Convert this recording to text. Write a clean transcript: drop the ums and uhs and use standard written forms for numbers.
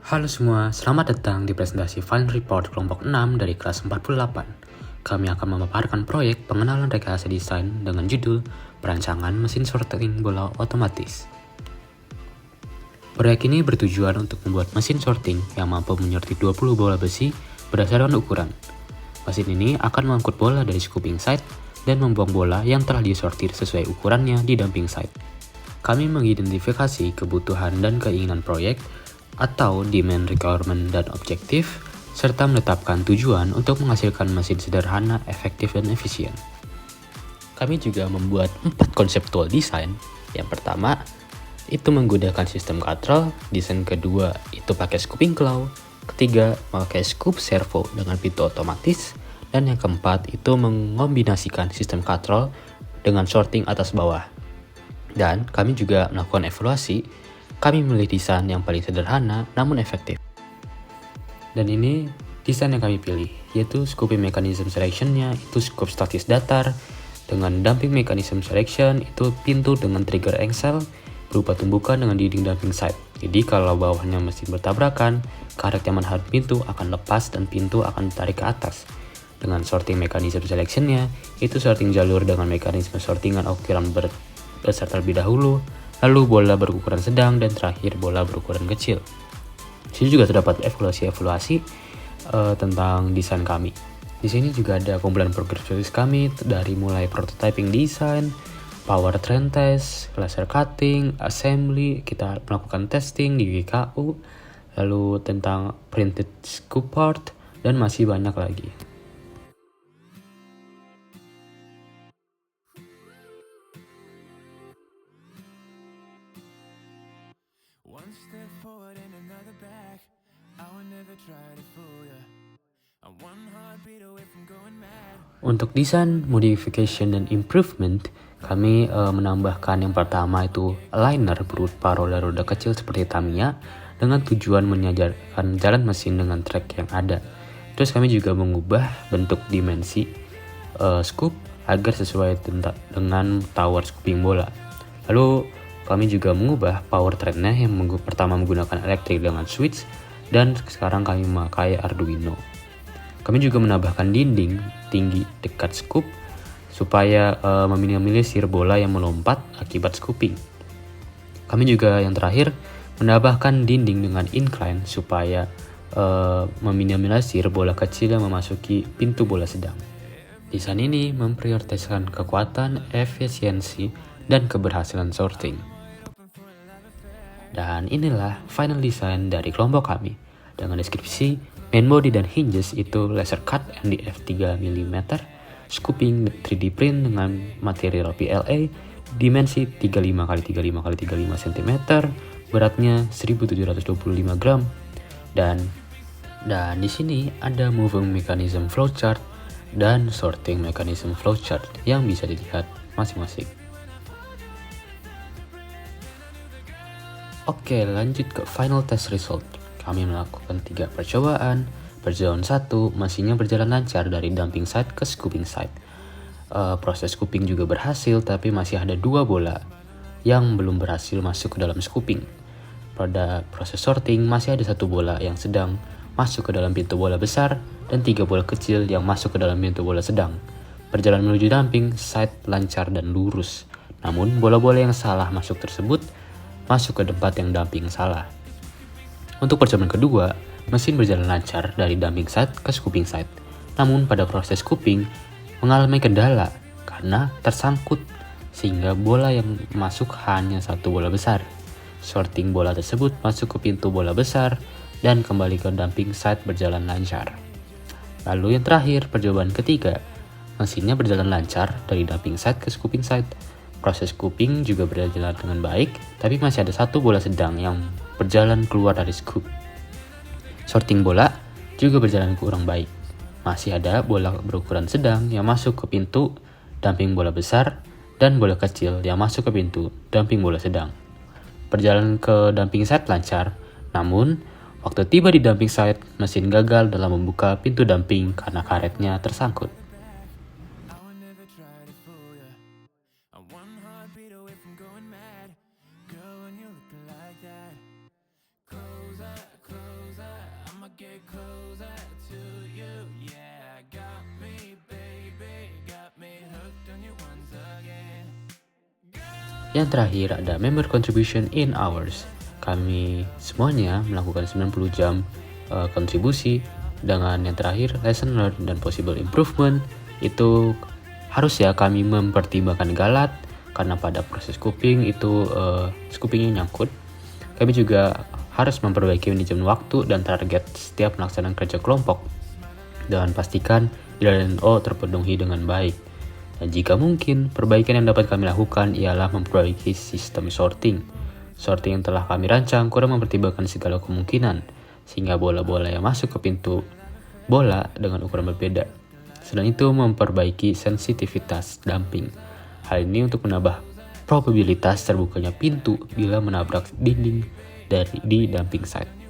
Halo semua, selamat datang di presentasi Final Report kelompok 6 dari kelas 48. Kami akan memaparkan proyek pengenalan rekayasa desain dengan judul Perancangan Mesin Sorting Bola Otomatis. Proyek ini bertujuan untuk membuat mesin sorting yang mampu menyortir 20 bola besi berdasarkan ukuran. Mesin ini akan mengangkut bola dari scooping side dan membuang bola yang telah disortir sesuai ukurannya di dumping side. Kami mengidentifikasi kebutuhan dan keinginan proyek atau demand requirement dan objektif, serta menetapkan tujuan untuk menghasilkan mesin sederhana, efektif, dan efisien. Kami juga membuat 4 konseptual desain. Yang pertama, itu menggunakan sistem control. Desain kedua, itu pakai scooping claw. Ketiga, pakai scoop servo dengan pintu otomatis. Dan yang keempat, itu mengombinasikan sistem control dengan sorting atas bawah. Dan kami juga melakukan evaluasi. Kami memilih desain yang paling sederhana namun efektif. Dan ini desain yang kami pilih, yaitu scooping mechanism selection-nya itu scoop statis datar, dengan dumping mechanism selection itu pintu dengan trigger engsel berupa tumbukan dengan dinding dumping side. Jadi kalau bawahnya mesin bertabrakan, karet yang menahan pintu akan lepas dan pintu akan ditarik ke atas. Dengan sorting mechanism selection-nya itu sorting jalur dengan mekanisme sortingan ukuran besar terlebih dahulu, lalu bola berukuran sedang, dan terakhir bola berukuran kecil. Di sini juga terdapat evaluasi tentang desain kami. Di sini juga ada kumpulan progres kami dari mulai prototyping design, power trend test, laser cutting, assembly, kita melakukan testing di GKU, lalu tentang printed scoop part, dan masih banyak lagi. One step forward and another back. I will never try to fool ya. I'm one heartbeat away from going mad. Untuk desain, modification, dan improvement, kami menambahkan yang pertama itu liner berupa roda-roda kecil seperti Tamiya dengan tujuan menyejarkan jalan mesin dengan track yang ada. Terus kami juga mengubah bentuk dimensi scoop agar sesuai dengan tower scooping bola. Lalu kami juga mengubah power trendnya yang pertama menggunakan elektrik dengan switch, dan sekarang kami memakai Arduino. Kami juga menambahkan dinding tinggi dekat scoop supaya meminimalisir bola yang melompat akibat scooping. Kami juga yang terakhir menambahkan dinding dengan incline supaya meminimalisir bola kecil yang memasuki pintu bola sedang. Desain ini memprioritaskan kekuatan, efisiensi, dan keberhasilan sorting. Dan inilah final design dari kelompok kami. Dengan deskripsi, main body dan hinges itu laser cut MDF 3 mm, scooping 3D print dengan material PLA, dimensi 35x35x35 cm, beratnya 1725 gram. Dan di sini ada moving mechanism flowchart dan sorting mechanism flowchart yang bisa dilihat masing-masing. Oke, lanjut ke final test result. Kami melakukan 3 percobaan. Percobaan 1, mesinnya berjalan lancar dari dumping side ke scooping side. Proses scooping juga berhasil, tapi masih ada 2 bola yang belum berhasil masuk ke dalam scooping. Pada proses sorting, masih ada 1 bola yang sedang masuk ke dalam pintu bola besar dan 3 bola kecil yang masuk ke dalam pintu bola sedang. Perjalanan menuju dumping side lancar dan lurus. Namun, bola-bola yang salah masuk tersebut masuk ke tempat yang dumping salah. Untuk percobaan kedua, mesin berjalan lancar dari dumping side ke scooping side. Namun pada proses scooping mengalami kendala karena tersangkut sehingga bola yang masuk hanya 1 bola besar. Sorting bola tersebut masuk ke pintu bola besar dan kembali ke dumping side berjalan lancar. Lalu yang terakhir, percobaan ketiga, mesinnya berjalan lancar dari dumping side ke scooping side. Proses scooping juga berjalan dengan baik, tapi masih ada 1 bola sedang yang berjalan keluar dari scoop. Sorting bola juga berjalan kurang baik. Masih ada bola berukuran sedang yang masuk ke pintu dumping bola besar dan bola kecil yang masuk ke pintu dumping bola sedang. Perjalanan ke dumping side lancar, namun waktu tiba di dumping side, mesin gagal dalam membuka pintu dumping karena karetnya tersangkut. Yang terakhir ada member contribution in hours. Kami semuanya melakukan 90 jam kontribusi. Dengan yang terakhir lesson learned dan possible improvement, itu harus ya kami mempertimbangkan galat karena pada proses scoping itu scopingnya nyangkut. Kami juga harus memperbaiki manajemen waktu dan target setiap pelaksanaan kerja kelompok dan pastikan nilai O terpenuhi dengan baik. Dan jika mungkin, perbaikan yang dapat kami lakukan ialah memperbaiki sistem sorting. Sorting yang telah kami rancang kurang mempertimbangkan segala kemungkinan, sehingga bola-bola yang masuk ke pintu bola dengan ukuran berbeda. Selain itu, memperbaiki sensitivitas dumping. Hal ini untuk menambah probabilitas terbukanya pintu bila menabrak dinding di dumping site.